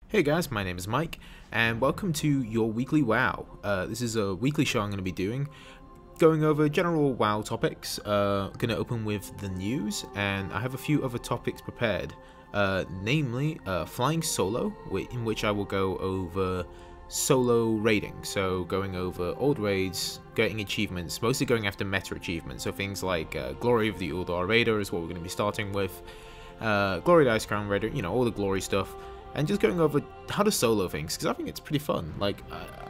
Hey guys, my name is Mike, and welcome to your weekly WoW. This is a weekly show I'm going to be doing, going over general WoW topics. Going to open with the news, and I have a few other topics prepared, namely flying solo, in which I will go over solo raiding, so going over old raids, getting achievements, mostly going after meta achievements, so things like Glory of the Uldar Raider is what we're going to be starting with, Glory of the Ice Crown Raider, you know, all the glory stuff. And just going over how to solo things, because I think it's pretty fun. Like,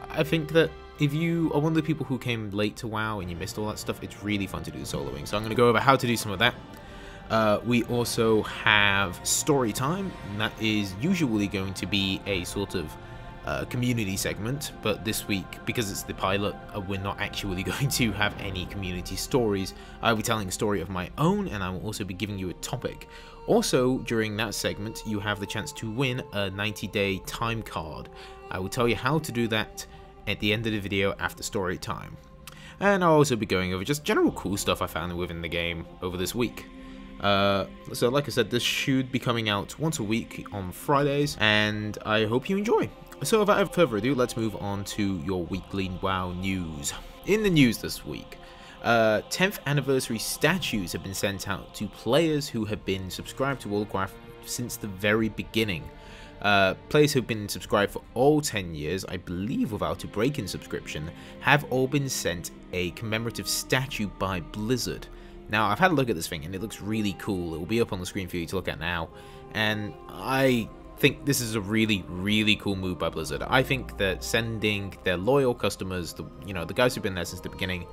I think that if you are one of the people who came late to WoW and you missed all that stuff, it's really fun to do soloing. So I'm going to go over how to do some of that. We also have story time, and that is usually going to be a sort of community segment, but this week, because it's the pilot, we're not actually going to have any community stories. I'll be telling a story of my own, and I will also be giving you a topic. Also, during that segment, you have the chance to win a 90-day time card. I will tell you how to do that at the end of the video after story time. And I'll also be going over just general cool stuff I found within the game over this week. So like I said, this should be coming out once a week on Fridays, and I hope you enjoy. So without further ado, let's move on to your weekly WoW news. In the news this week, 10th anniversary statues have been sent out to players who have been subscribed to World of Warcraft since the very beginning. Players who have been subscribed for all 10 years, I believe without a break in subscription, have all been sent a commemorative statue by Blizzard. Now, I've had a look at this thing and it looks really cool. It will be up on the screen for you to look at now, and I think this is a really cool move by Blizzard. I think that sending their loyal customers, the guys who've been there since the beginning,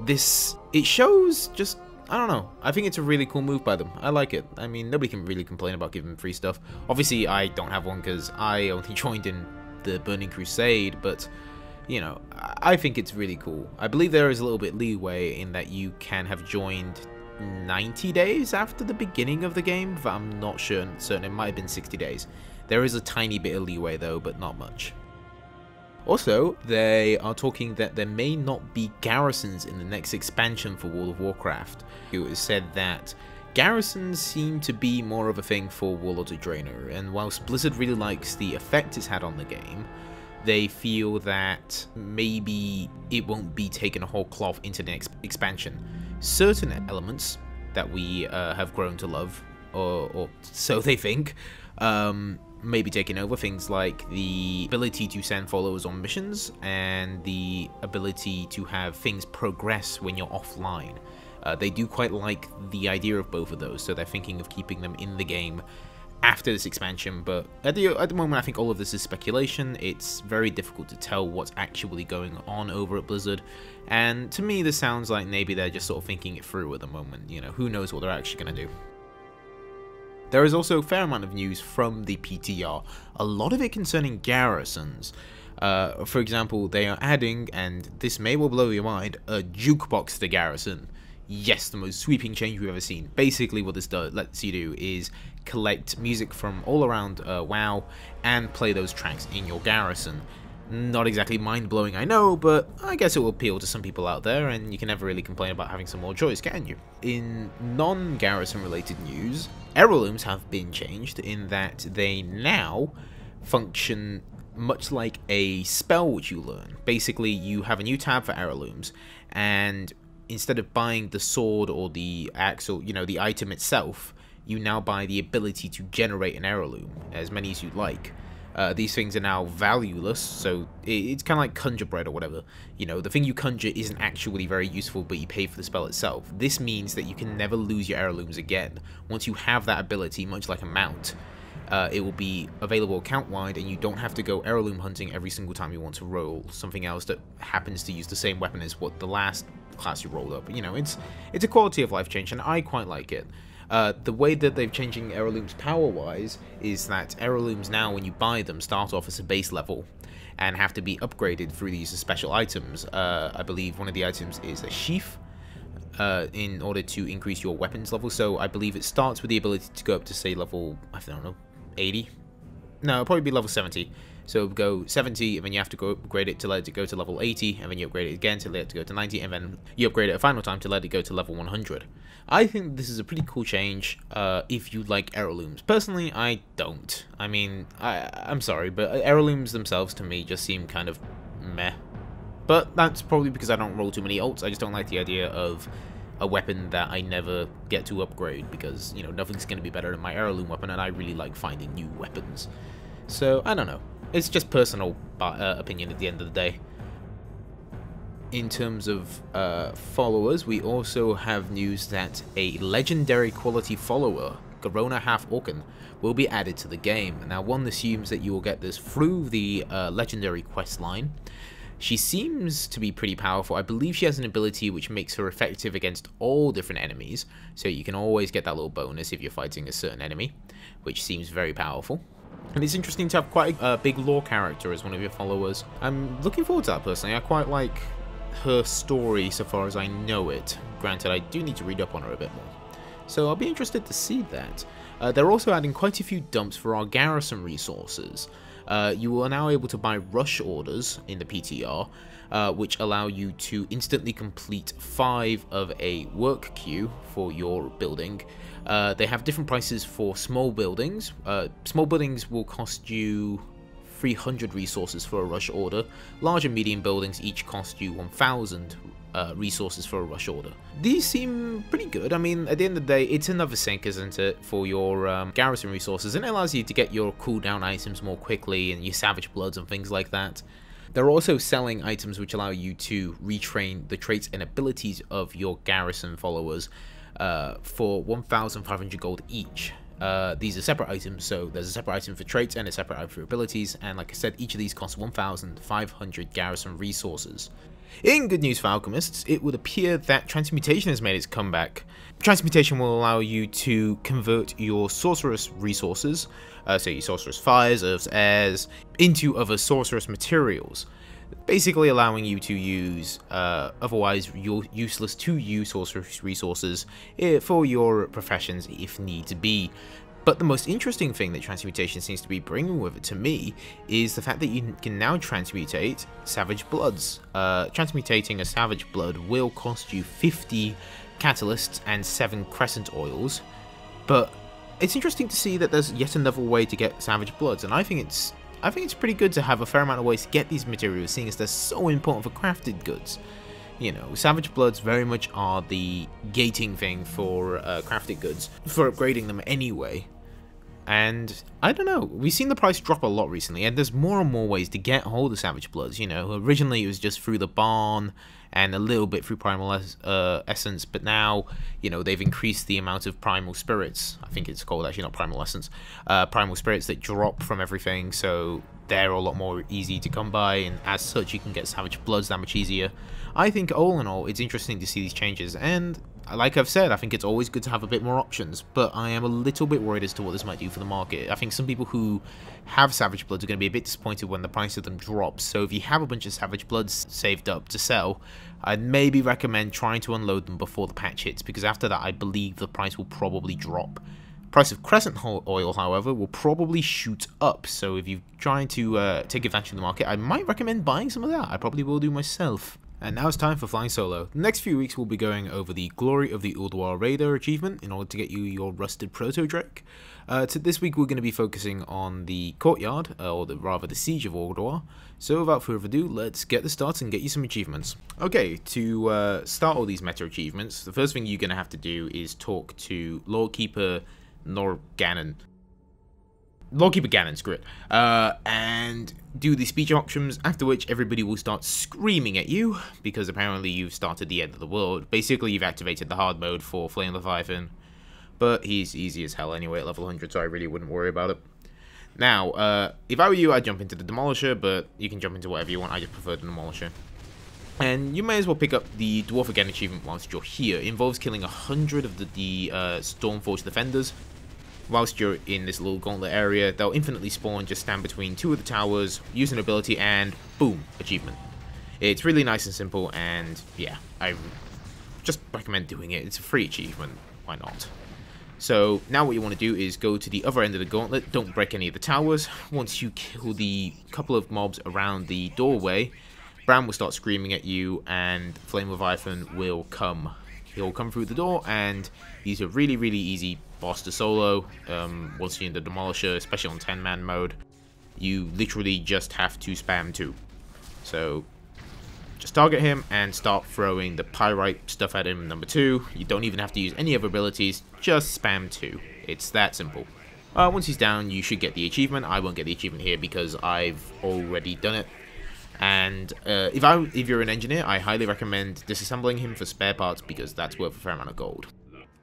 it shows just, I don't know, I think it's a really cool move by them. I like it. I mean, nobody can really complain about giving free stuff. Obviously, I don't have one because I only joined in the Burning Crusade, but you know, I think it's really cool. I believe there is a little bit leeway in that you can have joined 90 days after the beginning of the game, but I'm not sure, certain. It might have been 60 days. There is a tiny bit of leeway though, but not much. Also, they are talking that there may not be garrisons in the next expansion for World of Warcraft. It was said that garrisons seem to be more of a thing for Warlords of Draenor, and whilst Blizzard really likes the effect it's had on the game, they feel that maybe it won't be taken a whole cloth into the next expansion. Certain elements that we have grown to love, or so they think, may be taking over, things like the ability to send followers on missions and the ability to have things progress when you're offline. They do quite like the idea of both of those, so they're thinking of keeping them in the game after this expansion, but at the moment I think all of this is speculation. It's very difficult to tell what's actually going on over at Blizzard, and to me this sounds like maybe they're just sort of thinking it through at the moment. You know, who knows what they're actually going to do. There is also a fair amount of news from the PTR, a lot of it concerning garrisons. For example, they are adding, and this may well blow your mind, a jukebox to the garrison. Yes, the most sweeping change we've ever seen. Basically what this lets you do is collect music from all around WoW and play those tracks in your garrison. Not exactly mind-blowing, I know, but I guess it will appeal to some people out there, and you can never really complain about having some more choice, can you? In non-garrison related news, heirlooms have been changed in that they now function much like a spell which you learn. Basically, you have a new tab for heirlooms, and instead of buying the sword or the axe or, you know, the item itself, you now buy the ability to generate an heirloom, as many as you'd like. These things are now valueless, so it's kind of like conjure bread or whatever. You know, the thing you conjure isn't actually very useful, but you pay for the spell itself. This means that you can never lose your heirlooms again. Once you have that ability, much like a mount, it will be available account-wide, and you don't have to go heirloom hunting every single time you want to roll something else that happens to use the same weapon as what the last class you rolled up. You know, it's a quality of life change, and I quite like it. The way that they're changing heirlooms power-wise is that heirlooms now, when you buy them, start off as a base level and have to be upgraded through the use of special items. I believe one of the items is a sheath in order to increase your weapons level. So I believe it starts with the ability to go up to, say, level, I don't know, 80, No, it'll probably be level 70. So go 70, and then you have to go upgrade it to let it go to level 80, and then you upgrade it again to let it go to 90, and then you upgrade it a final time to let it go to level 100. I think this is a pretty cool change if you like heirlooms. Personally, I don't. I mean, I'm sorry, but heirlooms themselves to me just seem kind of meh. But that's probably because I don't roll too many ults. I just don't like the idea of a weapon that I never get to upgrade because, you know, nothing's going to be better than my heirloom weapon, and I really like finding new weapons. So, I don't know. It's just personal opinion at the end of the day. In terms of followers, we also have news that a legendary quality follower, Garona Half-Orcan, will be added to the game. Now, one assumes that you will get this through the legendary quest line. She seems to be pretty powerful. I believe she has an ability which makes her effective against all different enemies, so you can always get that little bonus if you're fighting a certain enemy, which seems very powerful. And it's interesting to have quite a big lore character as one of your followers. I'm looking forward to that personally. I quite like her story so far as I know it. Granted, I do need to read up on her a bit more. So I'll be interested to see that. They're also adding quite a few dumps for our garrison resources. You are now able to buy rush orders in the PTR, which allow you to instantly complete 5 of a work queue for your building. They have different prices for small buildings. Small buildings will cost you 300 resources for a rush order. Large and medium buildings each cost you 1,000 resources for a rush order. These seem pretty good. I mean, at the end of the day, it's another sink, isn't it, for your garrison resources, and it allows you to get your cooldown items more quickly and your savage bloods and things like that. They're also selling items which allow you to retrain the traits and abilities of your garrison followers for 1,500 gold each. These are separate items, so there's a separate item for traits and a separate item for abilities, and like I said, each of these costs 1,500 garrison resources. In good news for alchemists, it would appear that transmutation has made its comeback. Transmutation will allow you to convert your sorceress resources, so your sorceress fires, earths, airs, into other sorceress materials, basically allowing you to use otherwise useless to use sorceress resources for your professions if need be. But the most interesting thing that transmutation seems to be bringing with it to me is the fact that you can now transmutate savage bloods. Transmutating a savage blood will cost you 50 catalysts and 7 crescent oils, but it's interesting to see that there's yet another way to get savage bloods, and I think it's pretty good to have a fair amount of ways to get these materials, seeing as they're so important for crafted goods. You know, savage bloods very much are the gating thing for crafted goods, for upgrading them anyway. And I don't know, we've seen the price drop a lot recently, and there's more and more ways to get hold of savage bloods. You know, originally it was just through the barn and a little bit through primal essence, but now, you know, they've increased the amount of primal spirits. I think it's called, actually, not primal essence, primal spirits that drop from everything, so they're a lot more easy to come by, and as such you can get savage bloods that much easier. I think all in all it's interesting to see these changes, and like I've said, I think it's always good to have a bit more options, but I am a little bit worried as to what this might do for the market. I think some people who have Savage Bloods are going to be a bit disappointed when the price of them drops, so if you have a bunch of Savage Bloods saved up to sell, I'd maybe recommend trying to unload them before the patch hits, because after that I believe the price will probably drop. Price of Crescent Oil, however, will probably shoot up, so if you're trying to take advantage of the market, I might recommend buying some of that. I probably will do myself. And now it's time for Flying Solo. The next few weeks we'll be going over the Glory of the Ulduar Raider achievement in order to get you your Rusted Proto-Drake. This week we're going to be focusing on the Courtyard, or rather the Siege of Ulduar. So without further ado, let's get the start and get you some achievements. Okay, to start all these meta achievements, the first thing you're going to have to do is talk to Lordkeeper Ganon, screw it, and do the speech options, after which everybody will start screaming at you, because apparently you've started the end of the world. Basically, you've activated the hard mode for Flame Leviathan, but he's easy as hell anyway at level 100, so I really wouldn't worry about it. Now, if I were you, I'd jump into the Demolisher, but you can jump into whatever you want. I just prefer the Demolisher. And you may as well pick up the Dwarf Again achievement whilst you're here. It involves killing 100 of the Stormforge defenders. Whilst you're in this little gauntlet area, they'll infinitely spawn, just stand between 2 of the towers, use an ability, and boom, achievement. It's really nice and simple, and yeah, I just recommend doing it. It's a free achievement, why not? So now what you want to do is go to the other end of the gauntlet, don't break any of the towers. Once you kill the couple of mobs around the doorway, Bram will start screaming at you and Flame Leviathan will come. He'll come through the door, and he's a really, really easy boss to solo. Once you're in the Demolisher, especially on 10-man mode, you literally just have to spam 2. So just target him and start throwing the Pyrite stuff at him, number 2. You don't even have to use any other abilities, just spam 2. It's that simple. Once he's down, you should get the achievement. I won't get the achievement here because I've already done it. And if you're an engineer, I highly recommend disassembling him for spare parts because that's worth a fair amount of gold.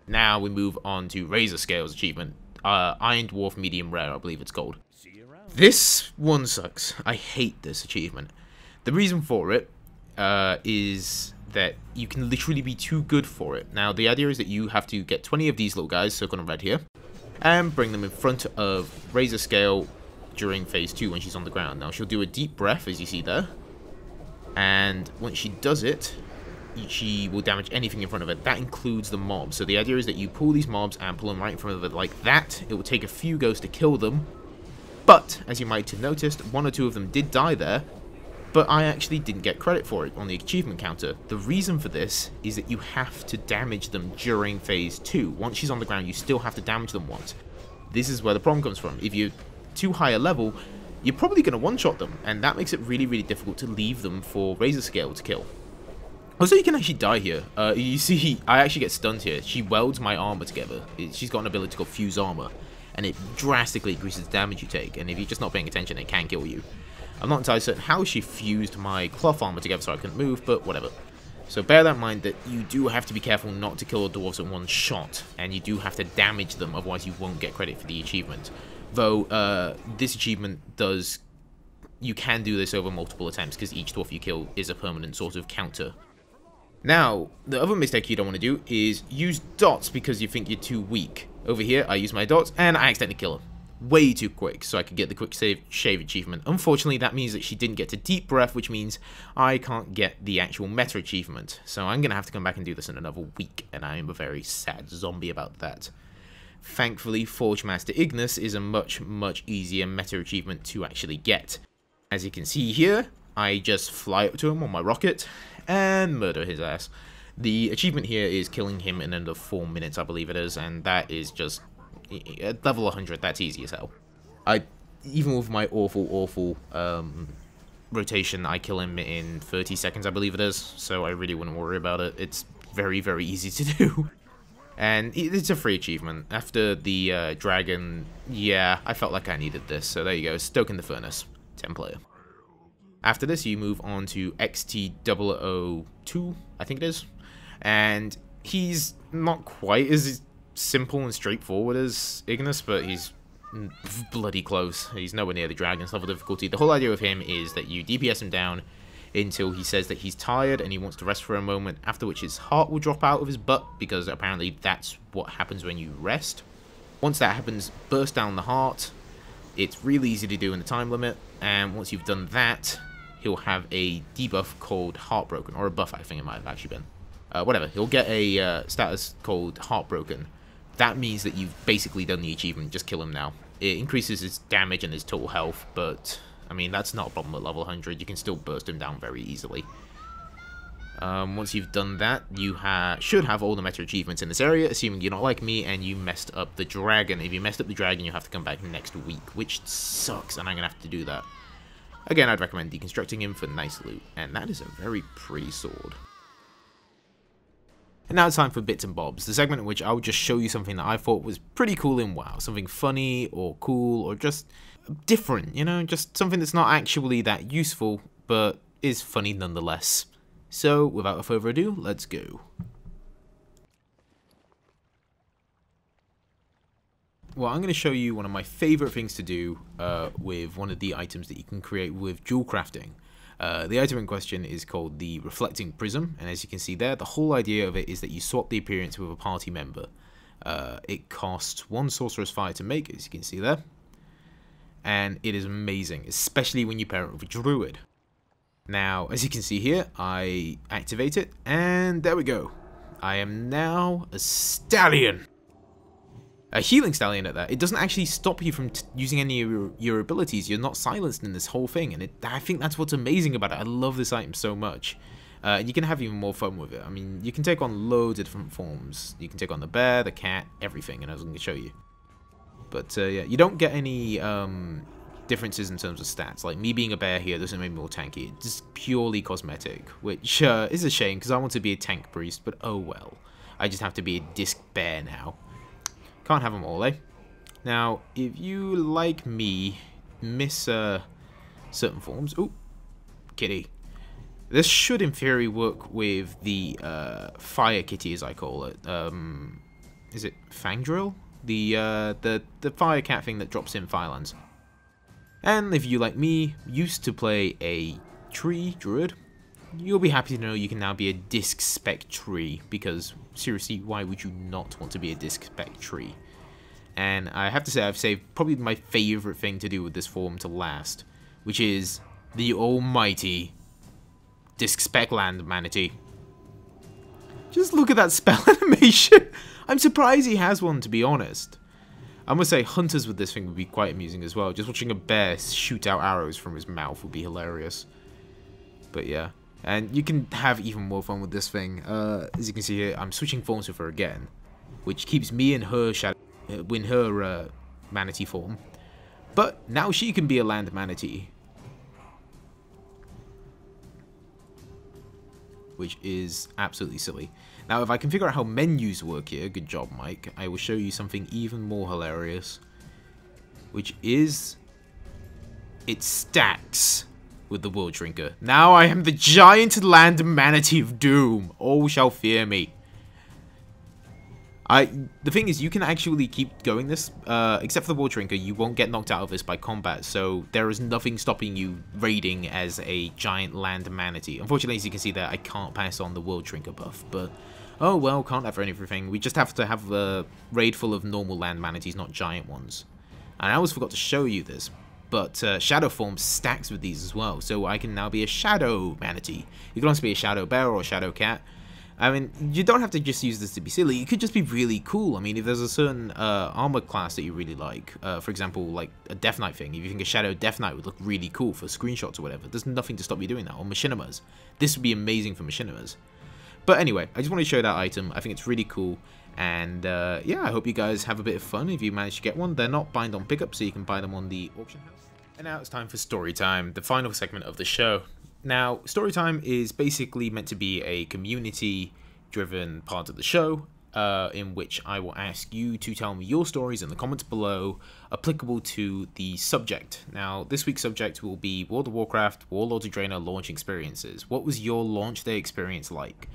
Now we move on to Razor Scales achievement. Iron Dwarf Medium Rare, I believe it's called. This one sucks. I hate this achievement. The reason for it is that you can literally be too good for it. Now, the idea is that you have to get 20 of these little guys, circled in red here, and bring them in front of Razor Scale during phase 2 when she's on the ground. Now, she'll do a deep breath, as you see there, and once she does it, she will damage anything in front of it. That includes the mobs. So the idea is that you pull these mobs and pull them right in front of it like that. It will take a few goes to kill them, but, as you might have noticed, 1 or 2 of them did die there, but I actually didn't get credit for it on the achievement counter. The reason for this is that you have to damage them during phase 2. Once she's on the ground, you still have to damage them once. This is where the problem comes from. If you're too high a level, you're probably going to one-shot them, and that makes it really, really difficult to leave them for Razor Scale to kill. Also, you can actually die here. You see, I actually get stunned here. She welds my armor together. She's got an ability called Fuse Armor, and it drastically increases the damage you take, and if you're just not paying attention, it can kill you. I'm not entirely certain how she fused my cloth armor together so I couldn't move, but whatever. So bear that in mind that you do have to be careful not to kill the dwarves in one shot, and you do have to damage them, otherwise you won't get credit for the achievement. Though, this achievement does... You can do this over multiple attempts, because each dwarf you kill is a permanent sort of counter. Now, the other mistake you don't want to do is use dots because you think you're too weak. Over here, I use my dots, and I accidentally kill her. Way too quick, so I could get the quick shave achievement. Unfortunately, that means that she didn't get to deep breath, which means I can't get the actual meta achievement. So I'm going to have to come back and do this in another week, and I am a very sad zombie about that. Thankfully, Forge Master Ignis is a much, much easier meta achievement to actually get. As you can see here, I just fly up to him on my rocket and murder his ass. The achievement here is killing him in under 4 minutes, I believe it is, and that is just... At level 100, that's easy as hell. Even with my awful rotation, I kill him in 30 seconds, I believe it is, so I really wouldn't worry about it. It's very, very easy to do. And it's a free achievement. After the dragon, yeah, I felt like I needed this, so there you go, Stoking the Furnace, 10 player. After this, you move on to XT002, I think it is, and he's not quite as simple and straightforward as Ignis, but he's bloody close. He's nowhere near the dragon's level difficulty. The whole idea of him is that you DPS him down until he says that he's tired and he wants to rest for a moment, after which his heart will drop out of his butt, because apparently that's what happens when you rest. Once that happens, burst down the heart. It's really easy to do in the time limit, and once you've done that, he'll have a debuff called Heartbroken, or a buff I think it might have actually been. Whatever, he'll get a status called Heartbroken. That means that you've basically done the achievement, just kill him now. It increases his damage and his total health, but, I mean, that's not a problem at level 100. You can still burst him down very easily. Once you've done that, you should have all the meta achievements in this area, assuming you're not like me and you messed up the dragon. If you messed up the dragon, you have to come back next week, which sucks, and I'm going to have to do that. Again, I'd recommend deconstructing him for nice loot, and that is a very pretty sword. And now it's time for Bits and Bobs, the segment in which I would just show you something that I thought was pretty cool in WoW. Something funny, or cool, or just different, you know? Just something that's not actually that useful, but is funny nonetheless. So, without further ado, let's go. Well, I'm going to show you one of my favourite things to do with one of the items that you can create with jewel crafting. The item in question is called the Reflecting Prism, and as you can see there, the whole idea of it is that you swap the appearance with a party member. It costs 1 Sorcerer's Fire to make, as you can see there, and it is amazing, especially when you pair it with a Druid. Now, as you can see here, I activate it, and there we go. I am now a stallion. a healing stallion at that. It doesn't actually stop you from using any of your abilities. You're not silenced in this whole thing, and I think that's what's amazing about it. I love this item so much. And you can have even more fun with it. I mean, you can take on loads of different forms. You can take on the bear, the cat, everything, and I was going to show you. But yeah, you don't get any differences in terms of stats. Like, me being a bear here doesn't make me more tanky. It's just purely cosmetic, which is a shame, because I want to be a tank priest, but oh well. I just have to be a disc bear now. Can't have them all, eh? Now, if you, like me, miss certain forms... Ooh, kitty. This should, in theory, work with the fire kitty, as I call it. Is it Fangdrill? The fire cat thing that drops in Firelands. And if you, like me, used to play a tree druid, you'll be happy to know you can now be a disc spec tree, because seriously, why would you not want to be a disc spec tree? And I have to say, I've saved probably my favourite thing to do with this form to last, which is the almighty disc spec land manatee. Just look at that spell animation. I'm surprised he has one, to be honest. I must say, hunters with this thing would be quite amusing as well. Just watching a bear shoot out arrows from his mouth would be hilarious. But yeah. And you can have even more fun with this thing. As you can see here, I'm switching forms with her again, which keeps me in her manatee form. But now she can be a land manatee, which is absolutely silly. Now, if I can figure out how menus work here, good job, Mike, I will show you something even more hilarious, which is it stacks with the World Drinker. Now I am the giant land manatee of doom. All shall fear me. The thing is, you can actually keep going this, except for the World Drinker, you won't get knocked out of this by combat, so there is nothing stopping you raiding as a giant land manatee. Unfortunately, as you can see there, I can't pass on the World Drinker buff, but oh well, can't have everything. We just have to have a raid full of normal land manatees, not giant ones. And I always forgot to show you this, but Shadow Form stacks with these as well, so I can now be a Shadow Manatee. You can also be a Shadow Bear or a Shadow Cat. I mean, you don't have to just use this to be silly, it could just be really cool. I mean, if there's a certain armor class that you really like, for example, like a Death Knight thing, if you think a Shadow Death Knight would look really cool for screenshots or whatever, there's nothing to stop you doing that, or Machinimas. This would be amazing for Machinimas. But anyway, I just want to show that item. I think it's really cool, and yeah, I hope you guys have a bit of fun if you manage to get one. They're not bind on pickup, so you can buy them on the auction house. And now it's time for story time, the final segment of the show. Now, story time is basically meant to be a community-driven part of the show, in which I will ask you to tell me your stories in the comments below, applicable to the subject. Now, this week's subject will be World of Warcraft Warlords of Draenor launch experiences. What was your launch day experience like?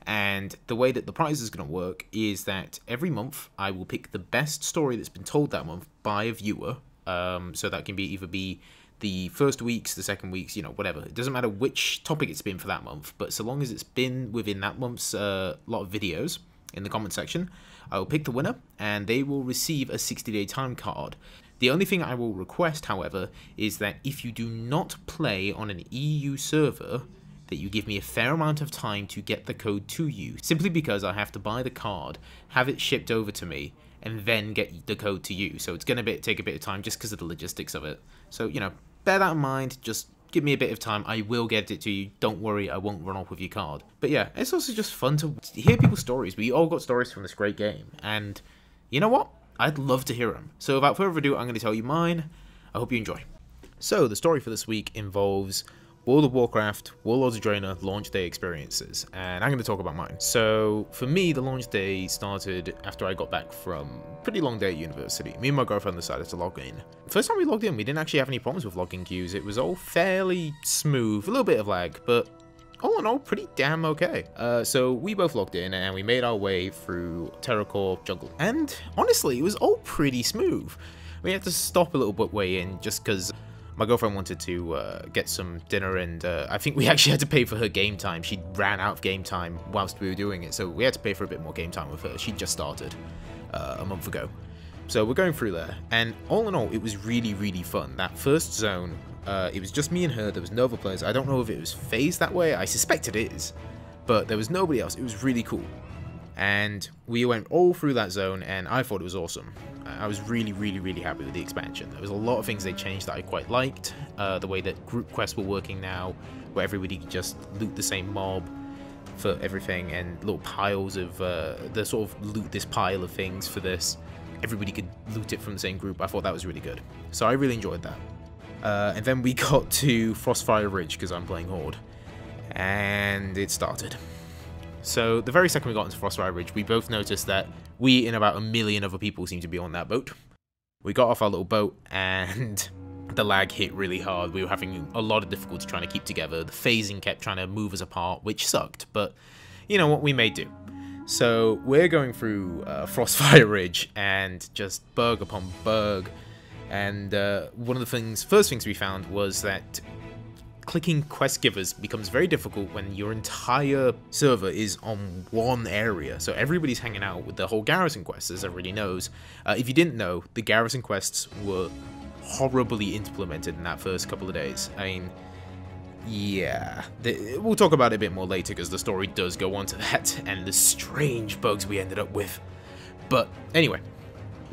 And the way that the prize is going to work is that every month I will pick the best story that's been told that month by a viewer. So that can be either be the first week's, the second week's, you know, whatever. It doesn't matter which topic it's been for that month, but so long as it's been within that month's lot of videos in the comment section, I will pick the winner, and they will receive a 60-day time card. The only thing I will request, however, is that if you do not play on an EU server, that you give me a fair amount of time to get the code to you, simply because I have to buy the card, have it shipped over to me, and then get the code to you. So it's going to take a bit of time just because of the logistics of it. So, you know, bear that in mind. Just give me a bit of time. I will get it to you. Don't worry, I won't run off with your card. But yeah, it's also just fun to hear people's stories. We all got stories from this great game. And you know what? I'd love to hear them. So without further ado, I'm going to tell you mine. I hope you enjoy. So the story for this week involves World of Warcraft Warlords of Draenor launch day experiences, and I'm going to talk about mine. So for me, the launch day started after I got back from a pretty long day at university. Me and my girlfriend decided to log in. First time we logged in, we didn't actually have any problems with login queues. It was all fairly smooth, a little bit of lag, but all in all, pretty damn okay. So we both logged in and we made our way through Terracore Jungle, and honestly, it was all pretty smooth. We had to stop a little bit way in just because my girlfriend wanted to get some dinner, and I think we actually had to pay for her game time. She ran out of game time whilst we were doing it, so we had to pay for a bit more game time with her. She just started a month ago. So we're going through there, and all in all, it was really, really fun. That first zone, it was just me and her. There was no other players. I don't know if it was phased that way. I suspect it is, but there was nobody else. It was really cool. And we went all through that zone, and I thought it was awesome. I was really, really, really happy with the expansion. There was a lot of things they changed that I quite liked. The way that group quests were working now, where everybody could just loot the same mob for everything, and little piles of the sort of loot this pile of things for this. Everybody could loot it from the same group. I thought that was really good. So I really enjoyed that. And then we got to Frostfire Ridge, because I'm playing Horde. And it started. So the very second we got into Frostfire Ridge, we both noticed that we and about 1 million other people seemed to be on that boat. We got off our little boat, and the lag hit really hard. We were having a lot of difficulty trying to keep together. The phasing kept trying to move us apart, which sucked. But you know what, we made do. So we're going through Frostfire Ridge, and just bug upon bug. And one of the first things we found was that clicking quest givers becomes very difficult when your entire server is on one area. So everybody's hanging out with the whole garrison quests, as everybody knows. If you didn't know, the garrison quests were horribly implemented in that first couple of days. I mean, yeah, we'll talk about it a bit more later, because the story does go on to that, and the strange bugs we ended up with. But anyway,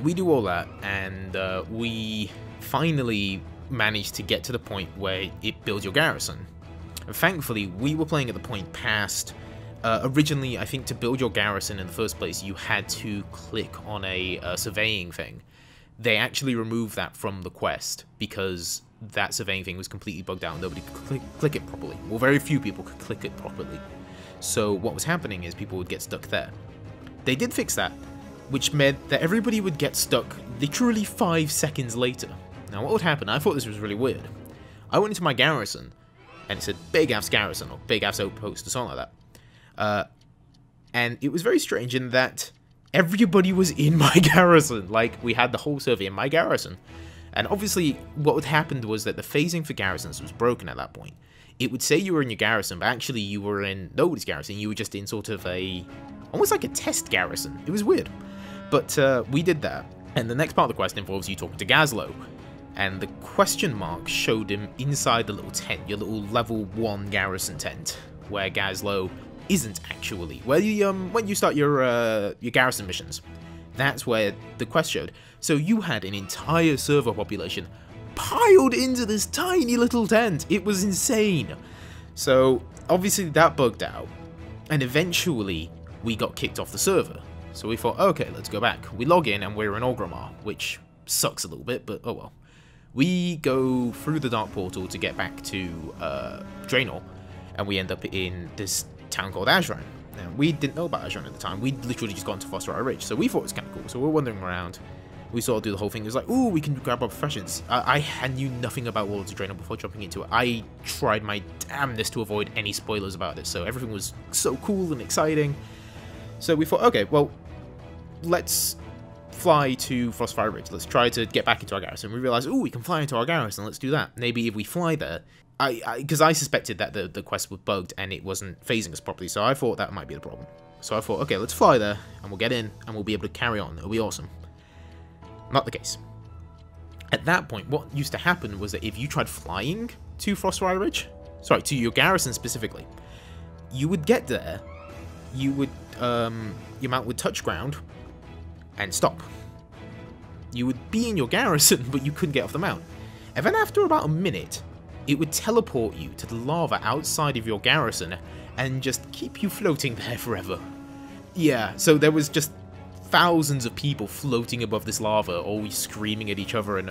we do all that, and we finally managed to get to the point where it builds your garrison. And thankfully, we were playing at the point past. Originally, I think to build your garrison in the first place, you had to click on a surveying thing. They actually removed that from the quest because that surveying thing was completely bugged out. Nobody could click it properly. Well, very few people could click it properly. So what was happening is people would get stuck there. They did fix that, which meant that everybody would get stuck literally 5 seconds later. Now, what would happen? I thought this was really weird. I went into my garrison, and it said Bagath's garrison, or Bagath's outpost, or something like that. And it was very strange in that everybody was in my garrison. Like, we had the whole server in my garrison. And obviously, what had happened was that the phasing for garrisons was broken at that point. It would say you were in your garrison, but actually you were in nobody's garrison. You were just in sort of almost like a test garrison. It was weird. But we did that. And the next part of the quest involves you talking to Gazlo. And the question mark showed him inside the little tent, your little level 1 garrison tent, where Gazlo isn't actually. Where you, when you start your garrison missions, that's where the quest showed. So you had an entire server population piled into this tiny little tent. It was insane. So obviously that bugged out, and eventually we got kicked off the server. So we thought, okay, let's go back. We log in and we're in Orgrimmar, which sucks a little bit, but oh well. We go through the Dark Portal to get back to Draenor, and we end up in this town called Azran. Now, we didn't know about Azran at the time. We'd literally just gone to Frostfire Ridge, so we thought it was kind of cool. So we're wandering around. We sort of do the whole thing. It was like, ooh, we can grab our professions. I knew nothing about Worlds of Draenor before jumping into it. I tried my damnedest to avoid any spoilers about it, so everything was so cool and exciting. So we thought, okay, well, let's fly to Frostfire Ridge. Let's try to get back into our garrison. We realized, oh, we can fly into our garrison. Let's do that. Maybe if we fly there, because I suspected that the quest was bugged and it wasn't phasing us properly, so I thought that might be the problem. So I thought, okay, let's fly there and we'll get in and we'll be able to carry on. It'll be awesome. Not the case. At that point, what used to happen was that if you tried flying to Frostfire Ridge, sorry, to your garrison specifically, you would get there, you would, your mount would touch ground and stop. You would be in your garrison, but you couldn't get off the mount. And then after about a minute, it would teleport you to the lava outside of your garrison and just keep you floating there forever. Yeah, so there was just thousands of people floating above this lava, always screaming at each other, and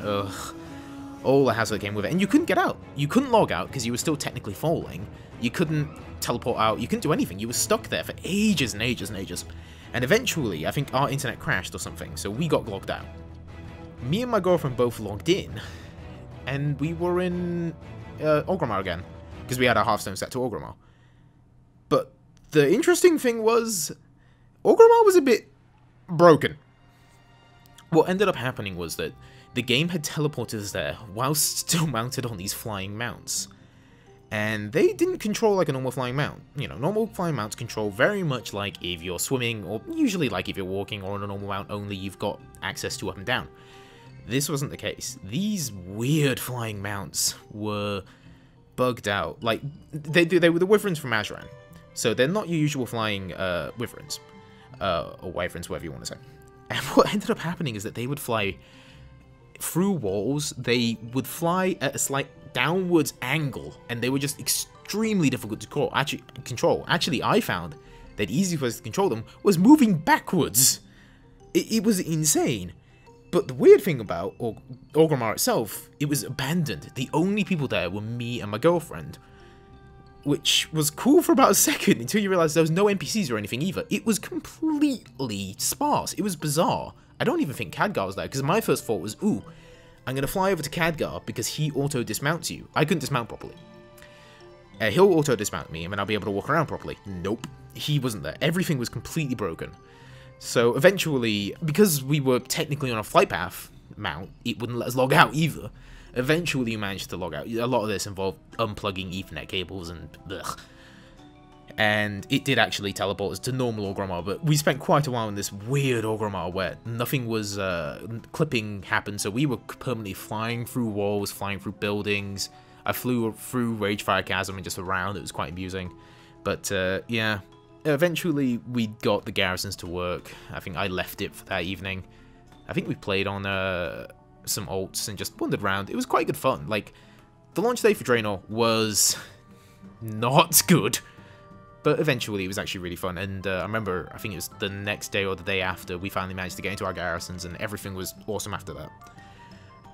all the hassle that came with it. And you couldn't get out. You couldn't log out because you were still technically falling. You couldn't teleport out. You couldn't do anything. You were stuck there for ages and ages and ages. And eventually, I think our internet crashed or something, so we got logged out. Me and my girlfriend both logged in, and we were in Orgrimmar again, because we had our Hearthstone set to Orgrimmar. But the interesting thing was, Orgrimmar was a bit broken. What ended up happening was that the game had teleported us there whilst still mounted on these flying mounts. And they didn't control like a normal flying mount. You know, normal flying mounts control very much like if you're swimming, or usually like if you're walking, or on a normal mount only you've got access to up and down. This wasn't the case. These weird flying mounts were bugged out. Like, they were the wyverns from Azran. So they're not your usual flying wyverns. Or wyverns, whatever you want to say. And what ended up happening is that they would fly through walls, they would fly at a slight downwards angle, and they were just extremely difficult to control. Actually, I found that the easiest way to control them was moving backwards. It was insane. But the weird thing about Orgrimmar itself, it was abandoned. The only people there were me and my girlfriend, which was cool for about a second until you realize there was no NPCs or anything either. It was completely sparse. It was bizarre. I don't even think Khadgar was there, because my first thought was, ooh, I'm going to fly over to Khadgar because he auto-dismounts you. I couldn't dismount properly. He'll auto-dismount me, and then I'll be able to walk around properly. Nope. He wasn't there. Everything was completely broken. So eventually, because we were technically on a flight path mount, it wouldn't let us log out either. Eventually, we managed to log out. A lot of this involved unplugging Ethernet cables and ugh. And it did actually teleport us to normal Orgrimmar, but we spent quite a while in this weird Orgrimmar where nothing was, clipping happened, so we were permanently flying through walls, flying through buildings. I flew through Ragefire Chasm and just around. It was quite amusing. But, yeah, eventually we got the garrisons to work. I think I left it for that evening. I think we played on some alts and just wandered around. It was quite good fun. Like, the launch day for Draenor was not good. But eventually it was actually really fun, and I remember, I think it was the next day or the day after, we finally managed to get into our garrisons, and everything was awesome after that.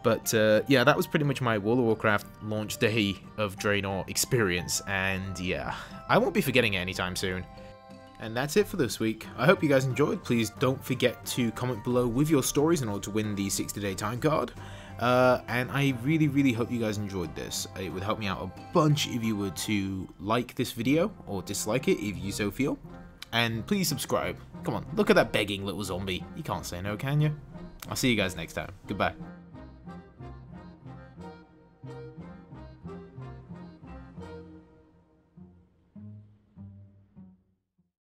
But yeah, that was pretty much my World of Warcraft launch day of Draenor experience, and yeah, I won't be forgetting it anytime soon. And that's it for this week. I hope you guys enjoyed. Please don't forget to comment below with your stories in order to win the 60-day time card. And I really hope you guys enjoyed this. It would help me out a bunch if you were to like this video, or dislike it if you so feel. And please subscribe. Come on, look at that begging little zombie. You can't say no, can you? I'll see you guys next time. Goodbye.